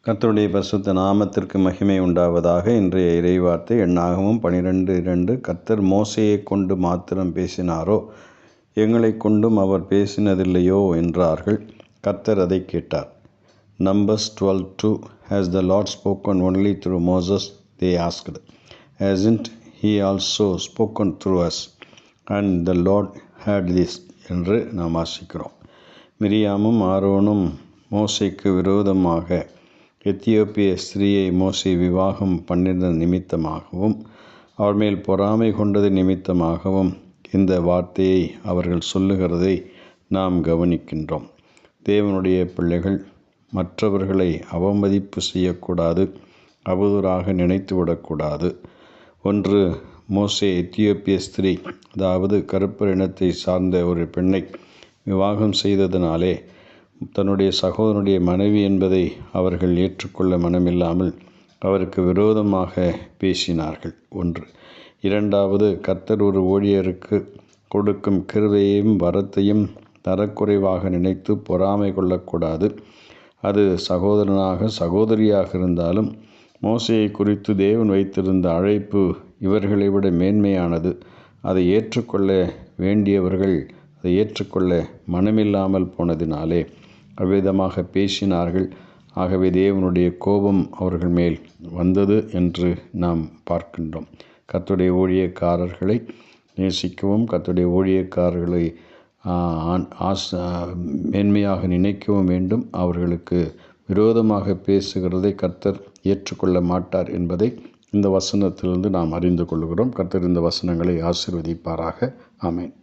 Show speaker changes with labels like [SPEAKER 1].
[SPEAKER 1] கர்த்தருடைய பரிசுத்த நாமத்திற்கு மகிமை உண்டாவதாக. இன்றைய இறைவார்த்தை எண்ணாகமம் 12:2. கர்த்தர் மோசேயை கொண்டு மாத்திரம் பேசினாரோ, எங்களை கொண்டும் அவர் பேசினதில்லையோ என்றார்கள். கர்த்தர் அதை கேட்டார். Numbers 12:2. Has the Lord spoken only through Moses? They asked. Hasn't he also spoken through us? And the Lord heard this என்று நாம் வாசிக்கிறோம். மிரியாமும் ஆரோனும் மோசேக்கு விரோதமாக எத்தியோப்பிய ஸ்திரீயை மோசே விவாகம் பண்ணின நிமித்தமாகவும் அவர் மேல் பொறாமை கொண்டது நிமித்தமாகவும் இந்த வார்த்தையை அவர்கள் சொல்லுகிறதை நாம் கவனிக்கின்றோம். தேவனுடைய பிள்ளைகள் மற்றவர்களை அவமதிப்பு செய்யக்கூடாது, அவதூறாக நினைத்துவிடக்கூடாது. ஒன்று, மோசே எத்தியோப்பிய ஸ்திரீ, அதாவது கருப்பர் இனத்தை சார்ந்த ஒரு பெண்ணை விவாகம் செய்ததினாலே தன்னுடைய சகோதரனுடைய மனைவி என்பதை அவர்கள் ஏற்றுக்கொள்ள மனமில்லாமல் அவருக்கு விரோதமாக பேசினார்கள். ஒன்று. இரண்டாவது, கர்த்தர் ஒரு ஊழியருக்கு கொடுக்கும் கிருபையையும் வரத்தையும் தரக்குறைவாக நினைத்து பொறாமை கொள்ளக்கூடாது. அது சகோதரனாக சகோதரியாக இருந்தாலும் மோசேயை குறித்து தேவன் வைத்திருந்த அழைப்பு இவர்களை விட மேன்மையானது. அதை ஏற்றுக்கொள்ள வேண்டியவர்கள் அதை ஏற்றுக்கொள்ள மனமில்லாமல் போனதினாலே அவ்விதமாக பேசினார்கள். ஆகவே தேவனுடைய கோபம் அவர்கள் மேல் வந்தது என்று நாம் பார்க்கின்றோம். கர்த்தருடைய ஊழியக்காரர்களை நேசிக்கவும், கர்த்தருடைய ஊழியக்காரர்களை மேன்மையாக நினைக்கவும் வேண்டும். அவர்களுக்கு விரோதமாக பேசுகிறதை கர்த்தர் ஏற்றுக்கொள்ள மாட்டார் என்பதை இந்த வசனத்திலிருந்து நாம் அறிந்து கொள்கிறோம். கர்த்தர் இந்த வசனங்களை ஆசீர்வதிப்பாராக. ஆமென்.